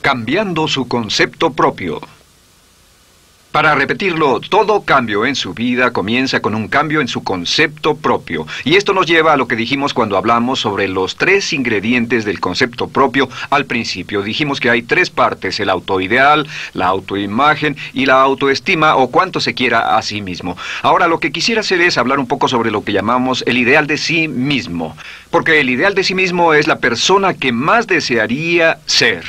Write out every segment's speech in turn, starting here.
Cambiando su concepto propio. Para repetirlo, todo cambio en su vida comienza con un cambio en su concepto propio. Y esto nos lleva a lo que dijimos cuando hablamos sobre los 3 ingredientes del concepto propio al principio. Dijimos que hay 3 partes: el autoideal, la autoimagen y la autoestima, o cuánto se quiera a sí mismo. Ahora, lo que quisiera hacer es hablar un poco sobre lo que llamamos el ideal de sí mismo. Porque el ideal de sí mismo es la persona que más desearía ser.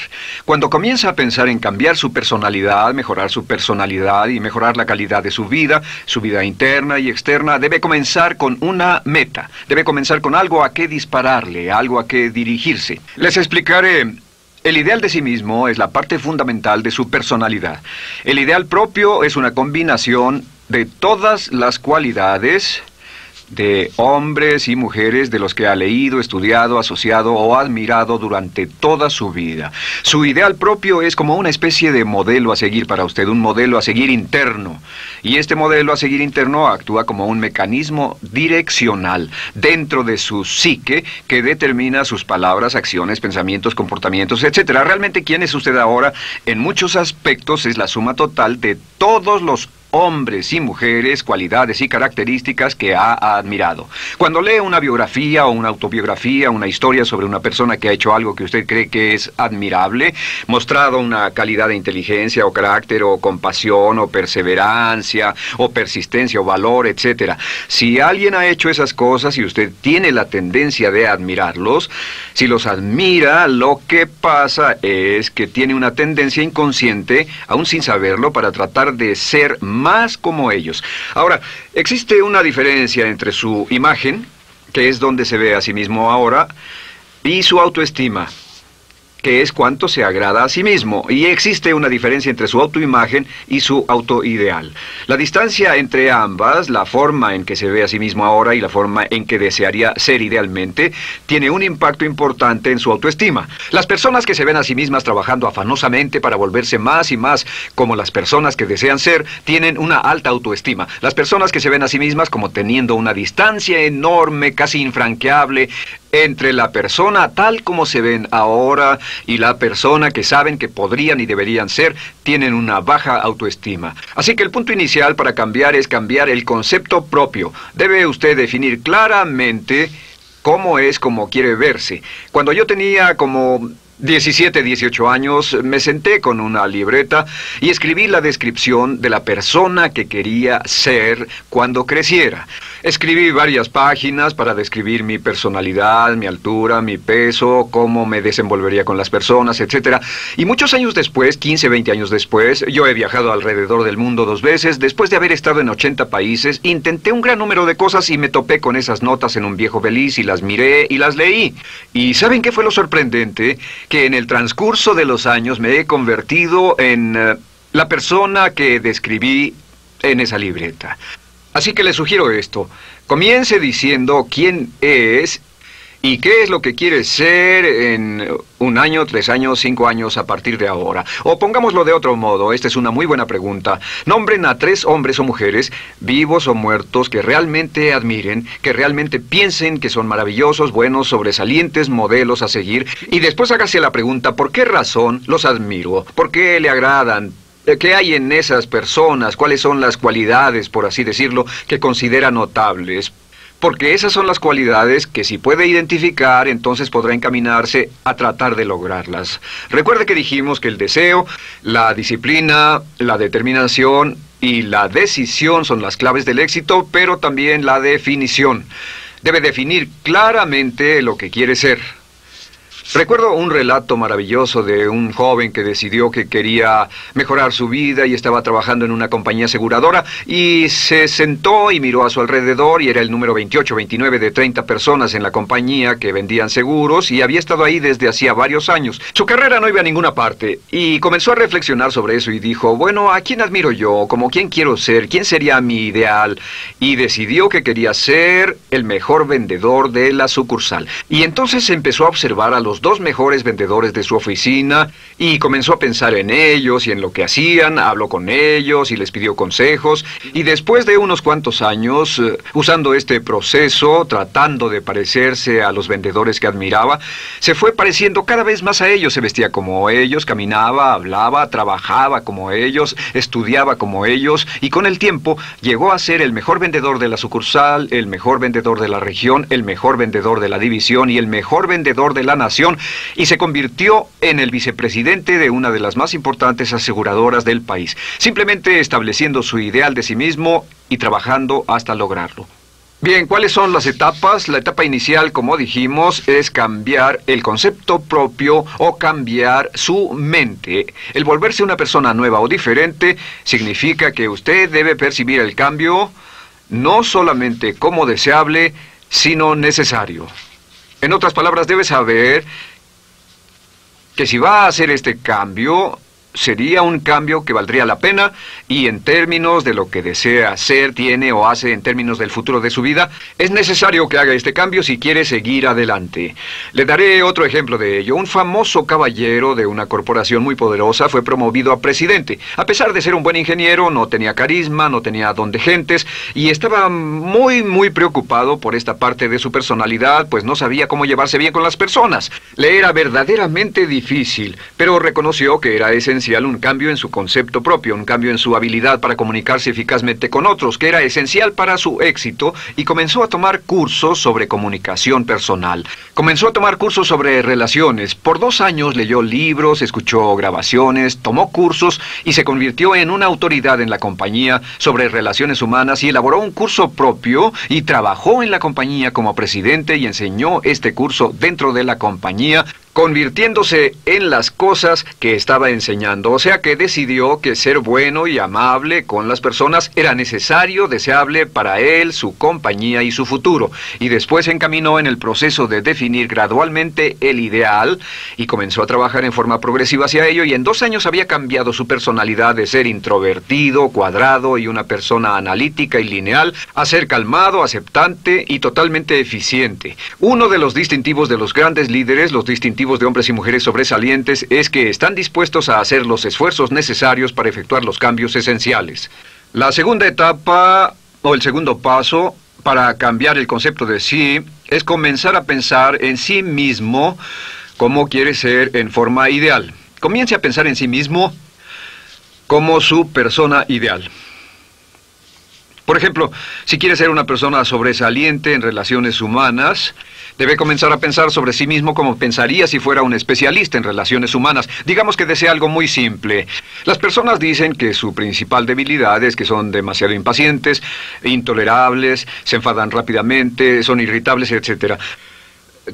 Cuando comienza a pensar en cambiar su personalidad, mejorar su personalidad y mejorar la calidad de su vida interna y externa, debe comenzar con una meta. Debe comenzar con algo a qué dispararle, algo a qué dirigirse. Les explicaré. El ideal de sí mismo es la parte fundamental de su personalidad. El ideal propio es una combinación de todas las cualidades de hombres y mujeres de los que ha leído, estudiado, asociado o admirado durante toda su vida. Su ideal propio es como una especie de modelo a seguir para usted, un modelo a seguir interno. Y este modelo a seguir interno actúa como un mecanismo direccional dentro de su psique que determina sus palabras, acciones, pensamientos, comportamientos, etc. Realmente, ¿quién es usted ahora? En muchos aspectos es la suma total de todos los hombres y mujeres, cualidades y características que ha admirado. Cuando lee una biografía o una autobiografía, una historia sobre una persona que ha hecho algo que usted cree que es admirable, mostrado una calidad de inteligencia o carácter o compasión o perseverancia o persistencia o valor, etc. Si alguien ha hecho esas cosas y usted tiene la tendencia de admirarlos, si los admira, lo que pasa es que tiene una tendencia inconsciente, aún sin saberlo, para tratar de ser más como ellos. Ahora, existe una diferencia entre su imagen, que es donde se ve a sí mismo ahora, y su autoestima, que es cuánto se agrada a sí mismo. Y existe una diferencia entre su autoimagen y su autoideal. La distancia entre ambas, la forma en que se ve a sí mismo ahora y la forma en que desearía ser idealmente, tiene un impacto importante en su autoestima. Las personas que se ven a sí mismas trabajando afanosamente para volverse más y más como las personas que desean ser, tienen una alta autoestima. Las personas que se ven a sí mismas como teniendo una distancia enorme, casi infranqueable, entre la persona tal como se ven ahora y la persona que saben que podrían y deberían ser, tienen una baja autoestima. Así que el punto inicial para cambiar es cambiar el concepto propio. Debe usted definir claramente cómo es como quiere verse. Cuando yo tenía como 17, 18 años, me senté con una libreta y escribí la descripción de la persona que quería ser cuando creciera. Escribí varias páginas para describir mi personalidad, mi altura, mi peso, cómo me desenvolvería con las personas, etc. Y muchos años después, 15, 20 años después, yo he viajado alrededor del mundo 2 veces. Después de haber estado en 80 países, intenté un gran número de cosas y me topé con esas notas en un viejo beliz y las miré y las leí. ¿Y saben qué fue lo sorprendente? Que en el transcurso de los años me he convertido en la persona que describí en esa libreta. Así que le sugiero esto: comience diciendo quién es y qué es lo que quiere ser en 1 año, 3 años, 5 años a partir de ahora. O pongámoslo de otro modo, esta es una muy buena pregunta. Nombren a 3 hombres o mujeres, vivos o muertos, que realmente admiren, que realmente piensen que son maravillosos, buenos, sobresalientes, modelos a seguir. Y después hágase la pregunta: ¿por qué razón los admiro? ¿Por qué le agradan? ¿Qué hay en esas personas? ¿Cuáles son las cualidades, por así decirlo, que considera notables? Porque esas son las cualidades que, si puede identificar, entonces podrá encaminarse a tratar de lograrlas. Recuerde que dijimos que el deseo, la disciplina, la determinación y la decisión son las claves del éxito, pero también la definición. Debe definir claramente lo que quiere ser. Recuerdo un relato maravilloso de un joven que decidió que quería mejorar su vida y estaba trabajando en una compañía aseguradora y se sentó y miró a su alrededor y era el número 28, 29 de 30 personas en la compañía que vendían seguros y había estado ahí desde hacía varios años. Su carrera no iba a ninguna parte y comenzó a reflexionar sobre eso y dijo: bueno, ¿a quién admiro yo? ¿Como quién quiero ser? ¿Quién sería mi ideal? Y decidió que quería ser el mejor vendedor de la sucursal. Y entonces empezó a observar a los los dos mejores vendedores de su oficina y comenzó a pensar en ellos y en lo que hacían, habló con ellos y les pidió consejos. Y después de unos cuantos años, usando este proceso, tratando de parecerse a los vendedores que admiraba, se fue pareciendo cada vez más a ellos. Se vestía como ellos, caminaba, hablaba, trabajaba como ellos, estudiaba como ellos, y con el tiempo llegó a ser el mejor vendedor de la sucursal, el mejor vendedor de la región, el mejor vendedor de la división y el mejor vendedor de la nación, y se convirtió en el vicepresidente de una de las más importantes aseguradoras del país, simplemente estableciendo su ideal de sí mismo y trabajando hasta lograrlo. Bien, ¿cuáles son las etapas? La etapa inicial, como dijimos, es cambiar el concepto propio o cambiar su mente. El volverse una persona nueva o diferente significa que usted debe percibir el cambio no solamente como deseable, sino necesario. En otras palabras, debe saber que si va a hacer este cambio, sería un cambio que valdría la pena, y en términos de lo que desea hacer, tiene o hace en términos del futuro de su vida, es necesario que haga este cambio si quiere seguir adelante. Le daré otro ejemplo de ello. Un famoso caballero de una corporación muy poderosa fue promovido a presidente. A pesar de ser un buen ingeniero, no tenía carisma, no tenía don de gentes, y estaba muy preocupado por esta parte de su personalidad, pues no sabía cómo llevarse bien con las personas. Le era verdaderamente difícil, pero reconoció que era esencial un cambio en su concepto propio, un cambio en su habilidad para comunicarse eficazmente con otros, que era esencial para su éxito, y comenzó a tomar cursos sobre comunicación personal. Comenzó a tomar cursos sobre relaciones. Por 2 años leyó libros, escuchó grabaciones, tomó cursos y se convirtió en una autoridad en la compañía sobre relaciones humanas, y elaboró un curso propio y trabajó en la compañía como presidente y enseñó este curso dentro de la compañía, convirtiéndose en las cosas que estaba enseñando. O sea que decidió que ser bueno y amable con las personas era necesario, deseable para él, su compañía y su futuro. Y después se encaminó en el proceso de definir gradualmente el ideal y comenzó a trabajar en forma progresiva hacia ello, y en 2 años había cambiado su personalidad de ser introvertido, cuadrado y una persona analítica y lineal a ser calmado, aceptante y totalmente eficiente. Uno de los distintivos de los grandes líderes, los distintivos de hombres y mujeres sobresalientes, es que están dispuestos a hacer los esfuerzos necesarios para efectuar los cambios esenciales. La segunda etapa, o el segundo paso, para cambiar el concepto de sí, es comenzar a pensar en sí mismo como quiere ser en forma ideal. Comience a pensar en sí mismo como su persona ideal. Por ejemplo, si quiere ser una persona sobresaliente en relaciones humanas, debe comenzar a pensar sobre sí mismo como pensaría si fuera un especialista en relaciones humanas. Digamos que desea algo muy simple. Las personas dicen que su principal debilidad es que son demasiado impacientes, intolerables, se enfadan rápidamente, son irritables, etc.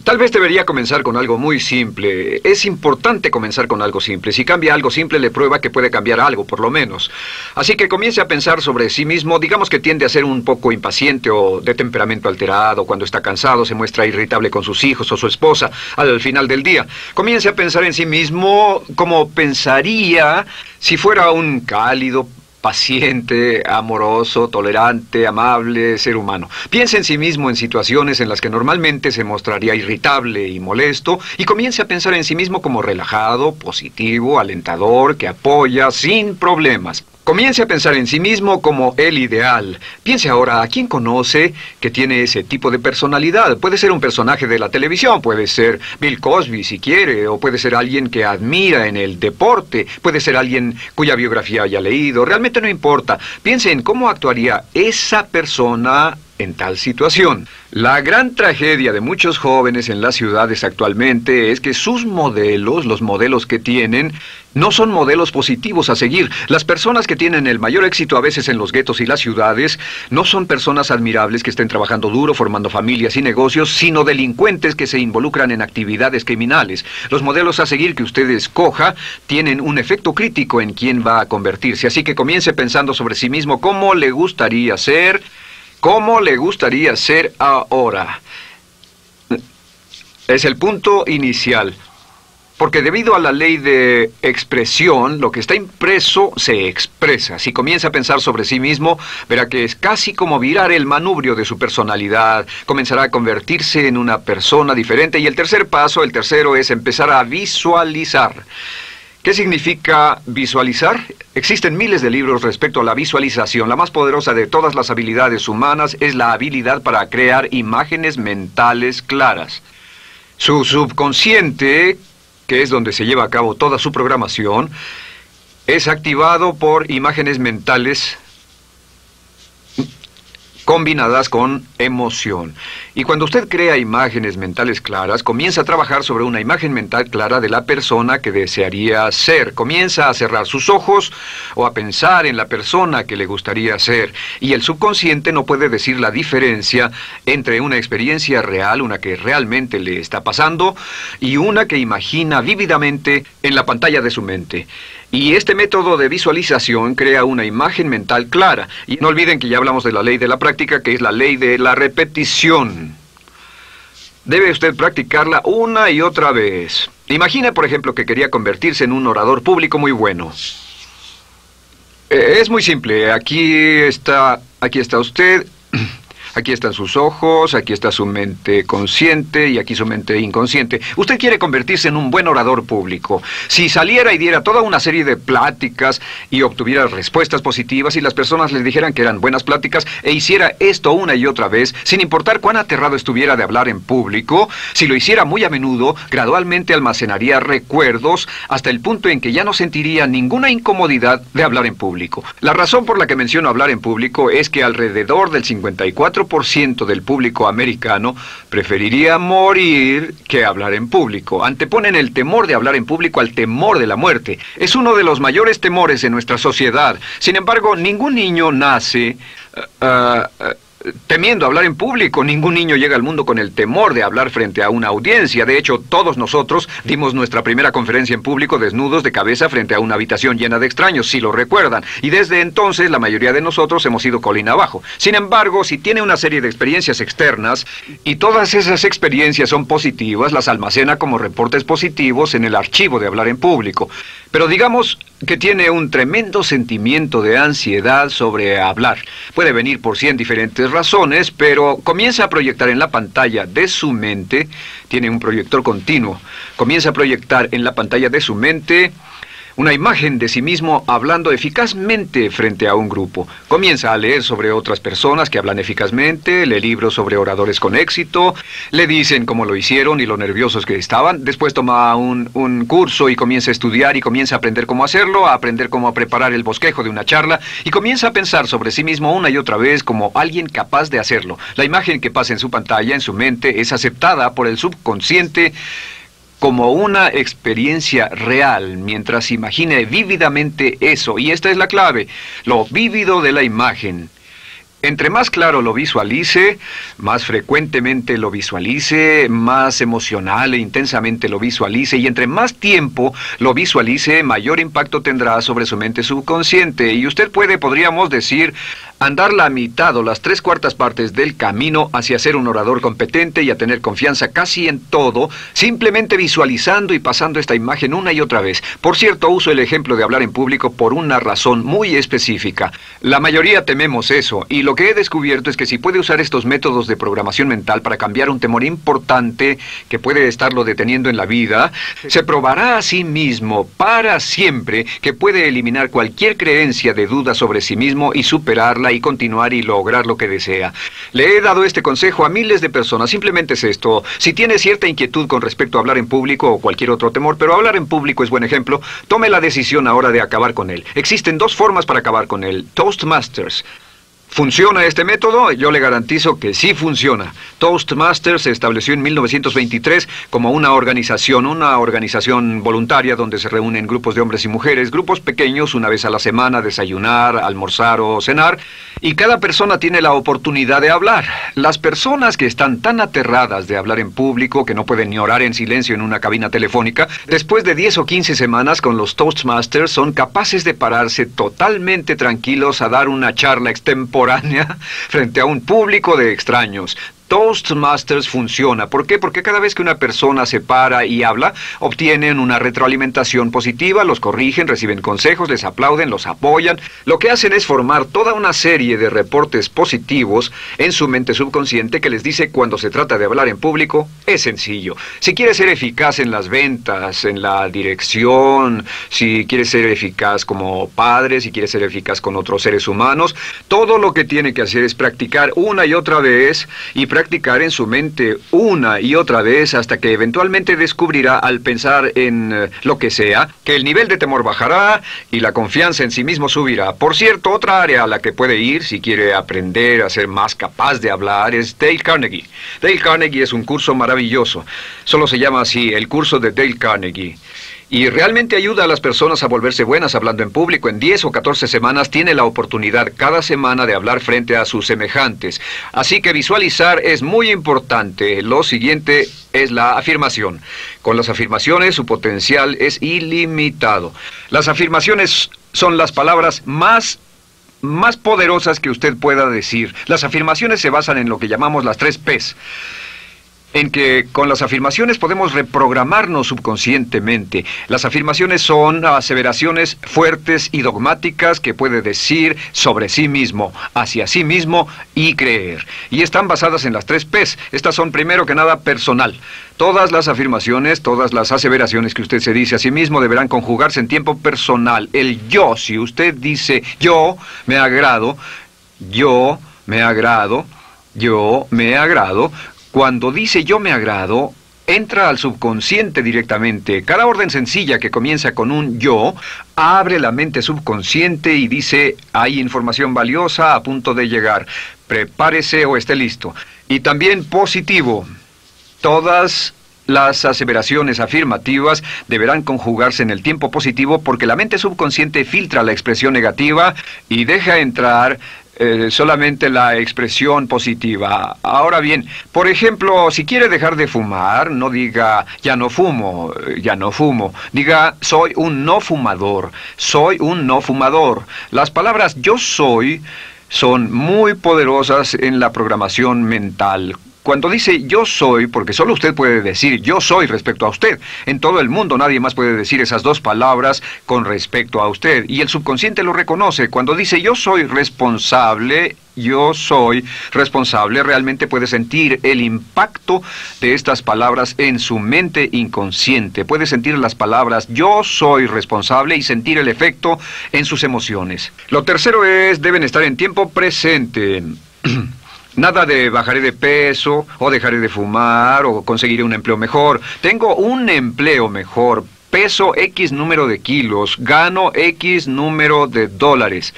Tal vez debería comenzar con algo muy simple. Es importante comenzar con algo simple. Si cambia algo simple, le prueba que puede cambiar algo, por lo menos. Así que comience a pensar sobre sí mismo. Digamos que tiende a ser un poco impaciente o de temperamento alterado. Cuando está cansado, se muestra irritable con sus hijos o su esposa al final del día. Comience a pensar en sí mismo como pensaría si fuera un cálido, paciente, amoroso, tolerante, amable ser humano. Piense en sí mismo en situaciones en las que normalmente se mostraría irritable y molesto, y comience a pensar en sí mismo como relajado, positivo, alentador, que apoya sin problemas. Comience a pensar en sí mismo como el ideal. Piense ahora a quién conoce que tiene ese tipo de personalidad. Puede ser un personaje de la televisión, puede ser Bill Cosby si quiere, o puede ser alguien que admira en el deporte, puede ser alguien cuya biografía haya leído. Realmente no importa. Piense en cómo actuaría esa persona en tal situación. La gran tragedia de muchos jóvenes en las ciudades actualmente es que sus modelos, los modelos que tienen, no son modelos positivos a seguir. Las personas que tienen el mayor éxito a veces en los guetos y las ciudades no son personas admirables que estén trabajando duro, formando familias y negocios, sino delincuentes que se involucran en actividades criminales. Los modelos a seguir que usted escoja tienen un efecto crítico en quién va a convertirse. Así que comience pensando sobre sí mismo cómo le gustaría ser. ¿Cómo le gustaría ser ahora? Es el punto inicial. Porque debido a la ley de expresión, lo que está impreso se expresa. Si comienza a pensar sobre sí mismo, verá que es casi como virar el manubrio de su personalidad. Comenzará a convertirse en una persona diferente. Y el tercer paso, el tercero, es empezar a visualizar. ¿Qué significa visualizar? Existen miles de libros respecto a la visualización. La más poderosa de todas las habilidades humanas es la habilidad para crear imágenes mentales claras. Su subconsciente, que es donde se lleva a cabo toda su programación, es activado por imágenes mentales combinadas con emoción. Y cuando usted crea imágenes mentales claras, comienza a trabajar sobre una imagen mental clara de la persona que desearía ser. Comienza a cerrar sus ojos o a pensar en la persona que le gustaría ser. Y el subconsciente no puede decir la diferencia entre una experiencia real, una que realmente le está pasando, y una que imagina vívidamente en la pantalla de su mente. Y este método de visualización crea una imagen mental clara. Y no olviden que ya hablamos de la ley de la práctica, que es la ley de la repetición. Debe usted practicarla una y otra vez. Imagine, por ejemplo, que quería convertirse en un orador público muy bueno. Es muy simple. Aquí está usted. Aquí están sus ojos, aquí está su mente consciente y aquí su mente inconsciente. Usted quiere convertirse en un buen orador público. Si saliera y diera toda una serie de pláticas y obtuviera respuestas positivas y las personas le dijeran que eran buenas pláticas e hiciera esto una y otra vez, sin importar cuán aterrado estuviera de hablar en público, si lo hiciera muy a menudo, gradualmente almacenaría recuerdos hasta el punto en que ya no sentiría ninguna incomodidad de hablar en público. La razón por la que menciono hablar en público es que alrededor del 54% del público americano preferiría morir que hablar en público. Anteponen el temor de hablar en público al temor de la muerte. Es uno de los mayores temores en nuestra sociedad. Sin embargo, ningún niño nace temiendo hablar en público. Ningún niño llega al mundo con el temor de hablar frente a una audiencia. De hecho, todos nosotros dimos nuestra primera conferencia en público desnudos de cabeza frente a una habitación llena de extraños, si lo recuerdan. Y desde entonces, la mayoría de nosotros hemos ido colina abajo. Sin embargo, si tiene una serie de experiencias externas, y todas esas experiencias son positivas, las almacena como reportes positivos en el archivo de hablar en público. Pero digamos que tiene un tremendo sentimiento de ansiedad sobre hablar. Puede venir por 100 diferentes razones, pero comienza a proyectar en la pantalla de su mente, tiene un proyector continuo, comienza a proyectar en la pantalla de su mente una imagen de sí mismo hablando eficazmente frente a un grupo. Comienza a leer sobre otras personas que hablan eficazmente, lee libros sobre oradores con éxito, le dicen cómo lo hicieron y lo nerviosos que estaban. Después toma un curso y comienza a estudiar y comienza a aprender cómo hacerlo, a aprender cómo preparar el bosquejo de una charla y comienza a pensar sobre sí mismo una y otra vez como alguien capaz de hacerlo. La imagen que pasa en su pantalla, en su mente, es aceptada por el subconsciente como una experiencia real, mientras imagine vívidamente eso. Y esta es la clave, lo vívido de la imagen. Entre más claro lo visualice, más frecuentemente lo visualice, más emocional e intensamente lo visualice, y entre más tiempo lo visualice, mayor impacto tendrá sobre su mente subconsciente. Y usted puede, podríamos decir, andar la mitad o las 3/4 partes del camino hacia ser un orador competente y a tener confianza casi en todo, simplemente visualizando y pasando esta imagen una y otra vez. Por cierto, uso el ejemplo de hablar en público por una razón muy específica. La mayoría tememos eso, y lo que he descubierto es que si puede usar estos métodos de programación mental para cambiar un temor importante que puede estarlo deteniendo en la vida, se probará a sí mismo para siempre que puede eliminar cualquier creencia de duda sobre sí mismo y superarla y continuar y lograr lo que desea. Le he dado este consejo a miles de personas. Simplemente es esto: si tiene cierta inquietud con respecto a hablar en público o cualquier otro temor, pero hablar en público es buen ejemplo, tome la decisión ahora de acabar con él. Existen 2 formas para acabar con él. Toastmasters. ¿Funciona este método? Yo le garantizo que sí funciona. Toastmasters se estableció en 1923 como una organización voluntaria donde se reúnen grupos de hombres y mujeres, grupos pequeños, una vez a la semana, desayunar, almorzar o cenar, y cada persona tiene la oportunidad de hablar. Las personas que están tan aterradas de hablar en público que no pueden ni orar en silencio en una cabina telefónica, después de 10 o 15 semanas con los Toastmasters son capaces de pararse totalmente tranquilos a dar una charla extemporánea frente a un público de extraños. Toastmasters funciona. ¿Por qué? Porque cada vez que una persona se para y habla, obtienen una retroalimentación positiva, los corrigen, reciben consejos, les aplauden, los apoyan. Lo que hacen es formar toda una serie de reportes positivos en su mente subconsciente que les dice cuando se trata de hablar en público, es sencillo. Si quieres ser eficaz en las ventas, en la dirección, si quieres ser eficaz como padre, si quieres ser eficaz con otros seres humanos, todo lo que tiene que hacer es practicar una y otra vez y practicar en su mente una y otra vez hasta que eventualmente descubrirá al pensar en lo que sea, que el nivel de temor bajará y la confianza en sí mismo subirá. Por cierto, otra área a la que puede ir si quiere aprender a ser más capaz de hablar es Dale Carnegie. Dale Carnegie es un curso maravilloso. Solo se llama así, el curso de Dale Carnegie. Y realmente ayuda a las personas a volverse buenas hablando en público. En 10 o 14 semanas tiene la oportunidad cada semana de hablar frente a sus semejantes. Así que visualizar es muy importante. Lo siguiente es la afirmación. Con las afirmaciones su potencial es ilimitado. Las afirmaciones son las palabras más poderosas que usted pueda decir. Las afirmaciones se basan en lo que llamamos las 3 Ps. En que con las afirmaciones podemos reprogramarnos subconscientemente. Las afirmaciones son aseveraciones fuertes y dogmáticas que puede decir sobre sí mismo, hacia sí mismo y creer. Y están basadas en las 3 Ps. Estas son primero que nada personal. Todas las afirmaciones, todas las aseveraciones que usted se dice a sí mismo deberán conjugarse en tiempo personal. El yo, si usted dice yo me agrado, yo me agrado, yo me agrado. Cuando dice yo me agrado, entra al subconsciente directamente. Cada orden sencilla que comienza con un yo, abre la mente subconsciente y dice, hay información valiosa a punto de llegar. Prepárese o esté listo. Y también positivo. Todas las aseveraciones afirmativas deberán conjugarse en el tiempo positivo porque la mente subconsciente filtra la expresión negativa y deja entrar solamente la expresión positiva. Ahora bien, por ejemplo, si quiere dejar de fumar, no diga ya no fumo, ya no fumo. Diga soy un no fumador, soy un no fumador. Las palabras yo soy son muy poderosas en la programación mental. Cuando dice yo soy, porque solo usted puede decir yo soy respecto a usted. En todo el mundo nadie más puede decir esas 2 palabras con respecto a usted. Y el subconsciente lo reconoce. Cuando dice yo soy responsable, realmente puede sentir el impacto de estas palabras en su mente inconsciente. Puede sentir las palabras yo soy responsable y sentir el efecto en sus emociones. Lo tercero es, deben estar en tiempo presente. Nada de bajaré de peso, o dejaré de fumar, o conseguiré un empleo mejor. Tengo un empleo mejor, peso X número de kilos, gano X número de dólares.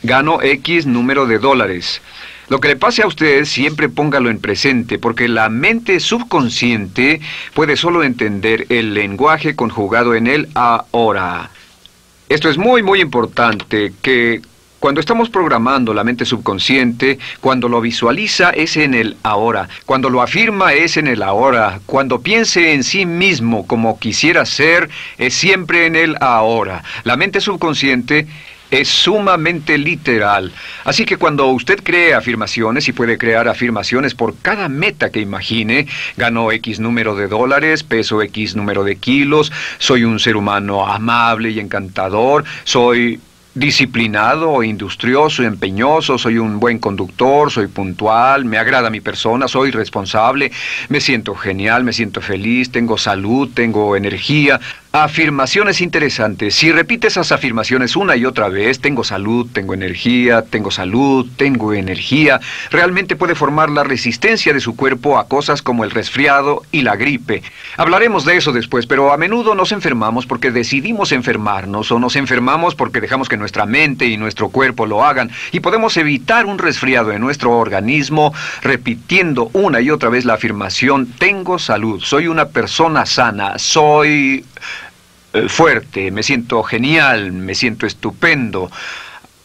Gano X número de dólares. Lo que le pase a usted, siempre póngalo en presente, porque la mente subconsciente puede solo entender el lenguaje conjugado en el ahora. Esto es muy, muy importante, que cuando estamos programando la mente subconsciente, cuando lo visualiza es en el ahora, cuando lo afirma es en el ahora, cuando piense en sí mismo como quisiera ser, es siempre en el ahora. La mente subconsciente es sumamente literal. Así que cuando usted cree afirmaciones, y puede crear afirmaciones por cada meta que imagine, gano X número de dólares, peso X número de kilos, soy un ser humano amable y encantador, soy disciplinado, industrioso, empeñoso, soy un buen conductor, soy puntual, me agrada mi persona, soy responsable, me siento genial, me siento feliz, tengo salud, tengo energía. Afirmaciones interesantes. Si repite esas afirmaciones una y otra vez, tengo salud, tengo energía, tengo salud, tengo energía, realmente puede formar la resistencia de su cuerpo a cosas como el resfriado y la gripe. Hablaremos de eso después, pero a menudo nos enfermamos porque decidimos enfermarnos o nos enfermamos porque dejamos que nuestra mente y nuestro cuerpo lo hagan, y podemos evitar un resfriado en nuestro organismo repitiendo una y otra vez la afirmación tengo salud, soy una persona sana, soy fuerte, me siento genial, me siento estupendo.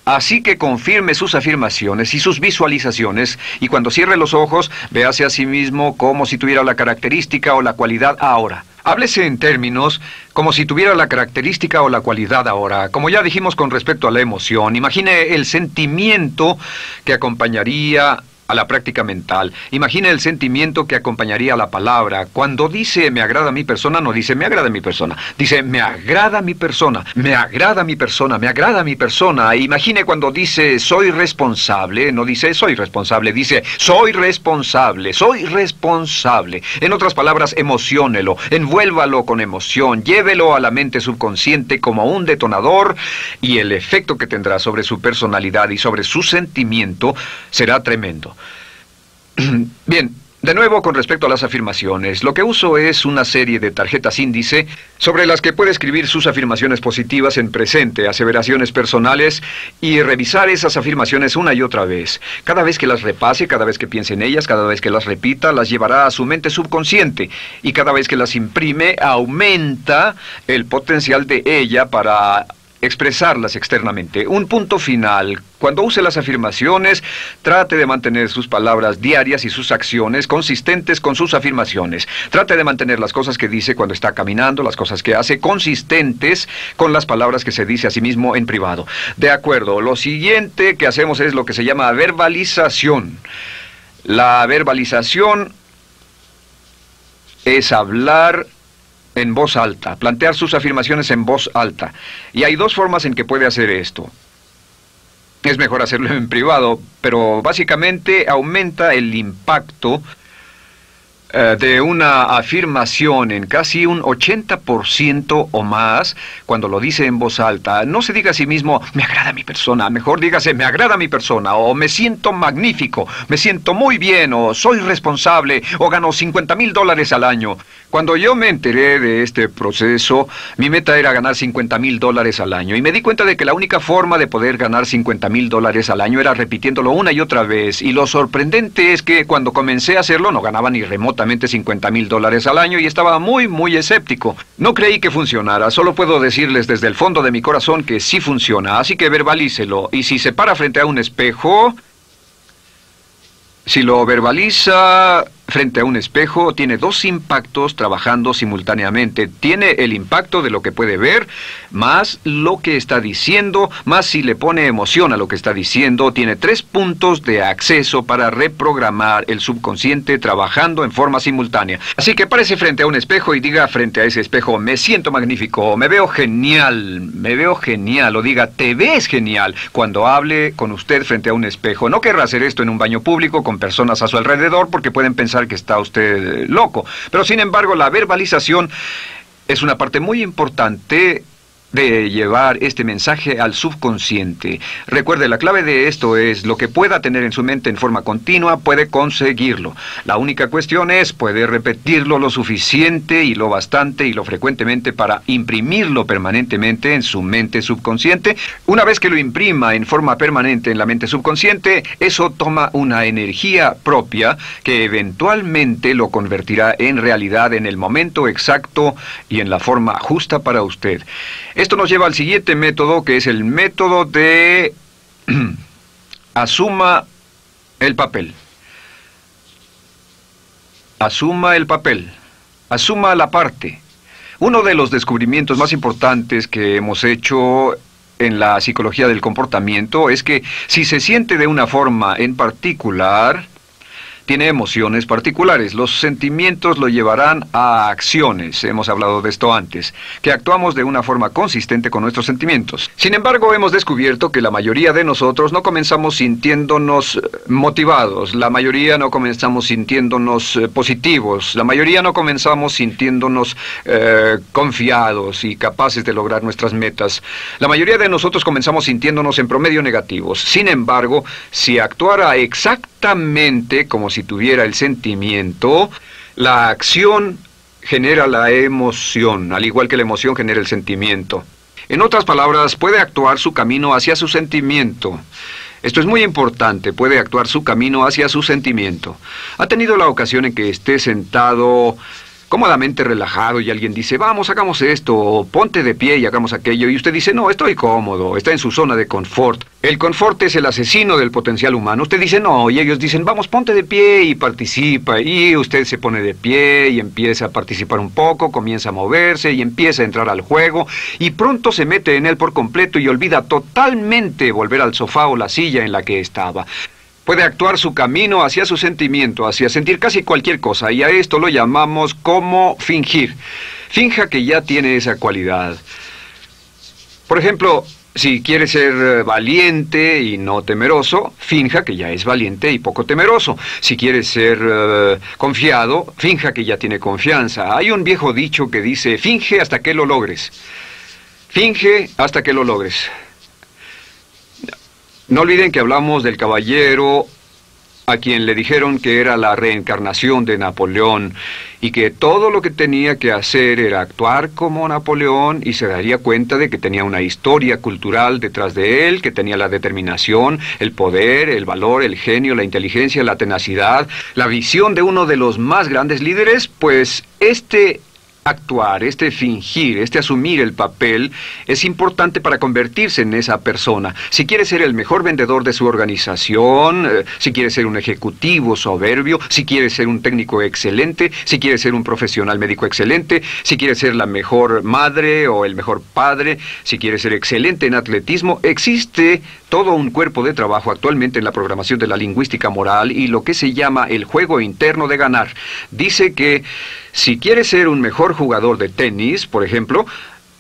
Así que confirme sus afirmaciones y sus visualizaciones, y cuando cierre los ojos, véase a sí mismo como si tuviera la característica o la cualidad ahora. Háblese en términos como si tuviera la característica o la cualidad ahora. Como ya dijimos con respecto a la emoción, imagine el sentimiento que acompañaría a la práctica mental. Imagine el sentimiento que acompañaría a la palabra. Cuando dice me agrada mi persona, no dice me agrada mi persona. Dice me agrada mi persona, me agrada mi persona, me agrada mi persona. Imagine cuando dice soy responsable, no dice soy responsable, dice soy responsable, soy responsable. En otras palabras, emociónelo, envuélvalo con emoción, llévelo a la mente subconsciente como un detonador y el efecto que tendrá sobre su personalidad y sobre su sentimiento será tremendo. Bien, de nuevo con respecto a las afirmaciones, lo que uso es una serie de tarjetas índice sobre las que puede escribir sus afirmaciones positivas en presente, aseveraciones personales y revisar esas afirmaciones una y otra vez. Cada vez que las repase, cada vez que piense en ellas, cada vez que las repita, las llevará a su mente subconsciente y cada vez que las imprime, aumenta el potencial de ella para expresarlas externamente. Un punto final. Cuando use las afirmaciones, trate de mantener sus palabras diarias y sus acciones consistentes con sus afirmaciones. Trate de mantener las cosas que dice cuando está caminando, las cosas que hace, consistentes con las palabras que se dice a sí mismo en privado. De acuerdo, lo siguiente que hacemos es lo que se llama verbalización. La verbalización es hablar en voz alta, plantear sus afirmaciones en voz alta. Y hay dos formas en que puede hacer esto. Es mejor hacerlo en privado, pero básicamente aumenta el impacto de una afirmación en casi un 80% o más cuando lo dice en voz alta. No se diga a sí mismo, me agrada mi persona, mejor dígase, me agrada mi persona, o me siento magnífico, me siento muy bien, o soy responsable, o gano $50,000 al año. Cuando yo me enteré de este proceso, mi meta era ganar $50,000 al año, y me di cuenta de que la única forma de poder ganar $50,000 al año era repitiéndolo una y otra vez, y lo sorprendente es que cuando comencé a hacerlo no ganaba ni remotamente $50,000 al año y estaba muy escéptico. No creí que funcionara, solo puedo decirles desde el fondo de mi corazón que sí funciona, así que verbalícelo. Y si se para frente a un espejo, si lo verbaliza frente a un espejo, tiene dos impactos trabajando simultáneamente. Tiene el impacto de lo que puede ver, más lo que está diciendo, más si le pone emoción a lo que está diciendo. Tiene 3 puntos de acceso para reprogramar el subconsciente trabajando en forma simultánea. Así que párese frente a un espejo y diga frente a ese espejo, me siento magnífico, me veo genial, o diga, te ves genial, cuando hable con usted frente a un espejo. No querrá hacer esto en un baño público con personas a su alrededor porque pueden pensar que está usted loco. Pero sin embargo, la verbalización es una parte muy importante de llevar este mensaje al subconsciente. Recuerde, la clave de esto es lo que pueda tener en su mente en forma continua, puede conseguirlo. La única cuestión es, puede repetirlo lo suficiente y lo bastante y lo frecuentemente para imprimirlo permanentemente en su mente subconsciente. Una vez que lo imprima en forma permanente en la mente subconsciente, eso toma una energía propia que eventualmente lo convertirá en realidad en el momento exacto y en la forma justa para usted. Esto nos lleva al siguiente método, que es el método de asuma el papel. Asuma el papel. Asuma la parte. Uno de los descubrimientos más importantes que hemos hecho en la psicología del comportamiento es que si se siente de una forma en particular, tiene emociones particulares. Los sentimientos lo llevarán a acciones, hemos hablado de esto antes, que actuamos de una forma consistente con nuestros sentimientos. Sin embargo, hemos descubierto que la mayoría de nosotros no comenzamos sintiéndonos motivados, la mayoría no comenzamos sintiéndonos positivos, la mayoría no comenzamos sintiéndonos confiados y capaces de lograr nuestras metas. La mayoría de nosotros comenzamos sintiéndonos en promedio negativos. Sin embargo, si actuara exactamente como si tuviera el sentimiento, la acción genera la emoción, al igual que la emoción genera el sentimiento. En otras palabras, puede actuar su camino hacia su sentimiento. Esto es muy importante, puede actuar su camino hacia su sentimiento. ¿Ha tenido la ocasión en que esté sentado cómodamente relajado y alguien dice, vamos, hagamos esto, o ponte de pie y hagamos aquello, y usted dice, no, estoy cómodo, está en su zona de confort? El confort es el asesino del potencial humano. Usted dice, no, y ellos dicen, vamos, ponte de pie y participa, y usted se pone de pie y empieza a participar un poco, comienza a moverse y empieza a entrar al juego, y pronto se mete en él por completo y olvida totalmente volver al sofá o la silla en la que estaba. Puede actuar su camino hacia su sentimiento, hacia sentir casi cualquier cosa, y a esto lo llamamos como fingir. Finja que ya tiene esa cualidad. Por ejemplo, si quiere ser valiente y no temeroso, finja que ya es valiente y poco temeroso. Si quiere ser confiado, finja que ya tiene confianza. Hay un viejo dicho que dice, finge hasta que lo logres. Finge hasta que lo logres. No olviden que hablamos del caballero a quien le dijeron que era la reencarnación de Napoleón y que todo lo que tenía que hacer era actuar como Napoleón y se daría cuenta de que tenía una historia cultural detrás de él, que tenía la determinación, el poder, el valor, el genio, la inteligencia, la tenacidad, la visión de uno de los más grandes líderes. Pues actuar, fingir, asumir el papel es importante para convertirse en esa persona. Si quiere ser el mejor vendedor de su organización, si quiere ser un ejecutivo soberbio, si quiere ser un técnico excelente, si quiere ser un profesional médico excelente, si quiere ser la mejor madre o el mejor padre, si quiere ser excelente en atletismo, existe todo un cuerpo de trabajo actualmente en la programación de la lingüística moral y lo que se llama el juego interno de ganar. Dice que si quiere ser un mejor jugador de tenis, por ejemplo,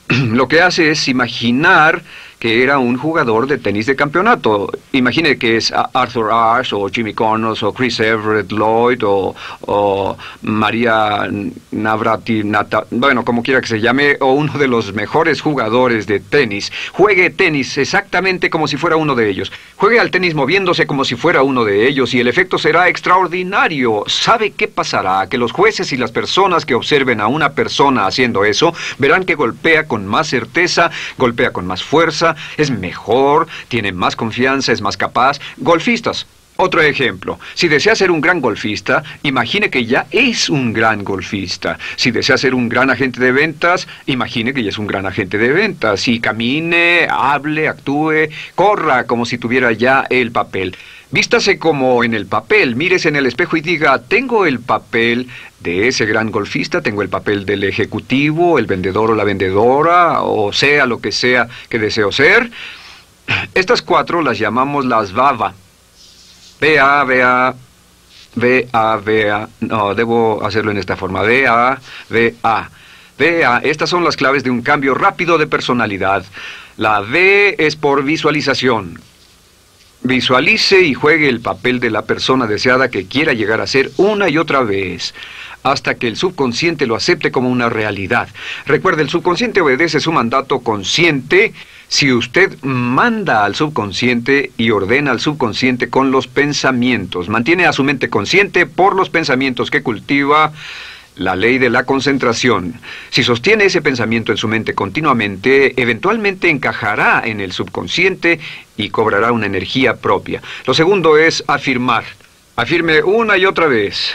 lo que hace es imaginar que era un jugador de tenis de campeonato. Imagine que es Arthur Ashe, o Jimmy Connors, o Chris Everett Lloyd, o María Navratilova, bueno, como quiera que se llame, o uno de los mejores jugadores de tenis. Juegue tenis exactamente como si fuera uno de ellos. Juegue al tenis moviéndose como si fuera uno de ellos y el efecto será extraordinario. ¿Sabe qué pasará? Que los jueces y las personas que observen a una persona haciendo eso verán que golpea con más certeza, golpea con más fuerza, es mejor, tiene más confianza, es más capaz. Golfistas. Otro ejemplo. Si desea ser un gran golfista, imagine que ya es un gran golfista. Si desea ser un gran agente de ventas, imagine que ya es un gran agente de ventas. Y camine, hable, actúe, corra como si tuviera ya el papel. Vístase como en el papel, mírese en el espejo y diga, tengo el papel de ese gran golfista, tengo el papel del ejecutivo, el vendedor o la vendedora, o sea lo que sea que deseo ser. Estas 4 las llamamos las VAVA. V-A, no, debo hacerlo en esta forma, V-A. Estas son las claves de un cambio rápido de personalidad. La V es por visualización. Visualice y juegue el papel de la persona deseada que quiera llegar a ser una y otra vez, hasta que el subconsciente lo acepte como una realidad. Recuerde, el subconsciente obedece su mandato consciente si usted manda al subconsciente y ordena al subconsciente con los pensamientos. Mantiene a su mente consciente por los pensamientos que cultiva. La ley de la concentración. Si sostiene ese pensamiento en su mente continuamente, eventualmente encajará en el subconsciente y cobrará una energía propia. Lo segundo es afirmar. Afirme una y otra vez.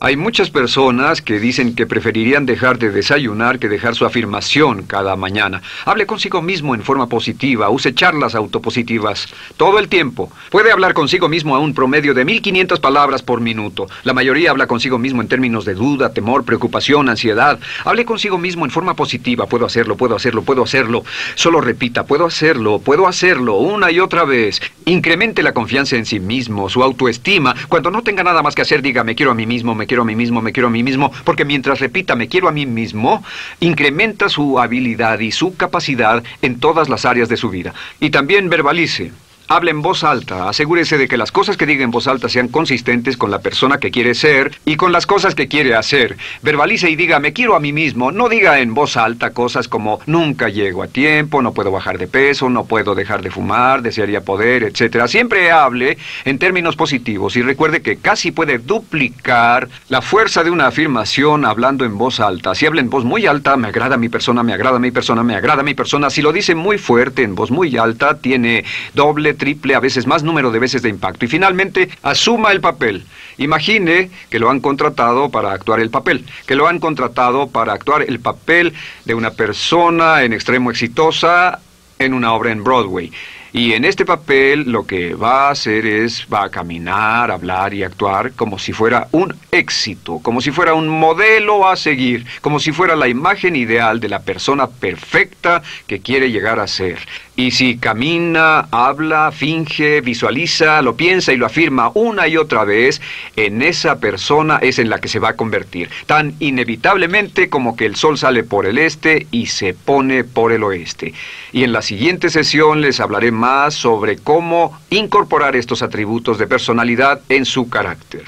Hay muchas personas que dicen que preferirían dejar de desayunar que dejar su afirmación cada mañana. Hable consigo mismo en forma positiva, use charlas autopositivas todo el tiempo. Puede hablar consigo mismo a un promedio de 1500 palabras por minuto. La mayoría habla consigo mismo en términos de duda, temor, preocupación, ansiedad. Hable consigo mismo en forma positiva. Puedo hacerlo, puedo hacerlo, puedo hacerlo. Solo repita, puedo hacerlo, una y otra vez. Incremente la confianza en sí mismo, su autoestima. Cuando no tenga nada más que hacer, diga, me quiero a mí mismo, me quiero a mí mismo, me quiero a mí mismo, porque mientras repita, me quiero a mí mismo, incrementa su habilidad y su capacidad en todas las áreas de su vida. Y también verbalice. Hable en voz alta, asegúrese de que las cosas que diga en voz alta sean consistentes con la persona que quiere ser y con las cosas que quiere hacer. Verbalice y diga, me quiero a mí mismo. No diga en voz alta cosas como, nunca llego a tiempo, no puedo bajar de peso, no puedo dejar de fumar, desearía poder, etc. Siempre hable en términos positivos y recuerde que casi puede duplicar la fuerza de una afirmación hablando en voz alta. Si habla en voz muy alta, me agrada mi persona, me agrada mi persona, me agrada mi persona. Si lo dice muy fuerte, en voz muy alta, tiene doble, triple, a veces más número de veces de impacto. Y finalmente, asuma el papel. Imagine que lo han contratado para actuar el papel, que lo han contratado para actuar el papel de una persona en extremo exitosa en una obra en Broadway. Y en este papel lo que va a hacer es, va a caminar, hablar y actuar como si fuera un éxito, como si fuera un modelo a seguir, como si fuera la imagen ideal de la persona perfecta que quiere llegar a ser. Y si camina, habla, finge, visualiza, lo piensa y lo afirma una y otra vez, en esa persona es en la que se va a convertir, tan inevitablemente como que el sol sale por el este y se pone por el oeste. Y en la siguiente sesión les hablaré más sobre cómo incorporar estos atributos de personalidad en su carácter.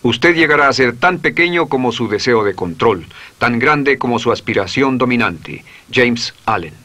Usted llegará a ser tan pequeño como su deseo de control, tan grande como su aspiración dominante. James Allen.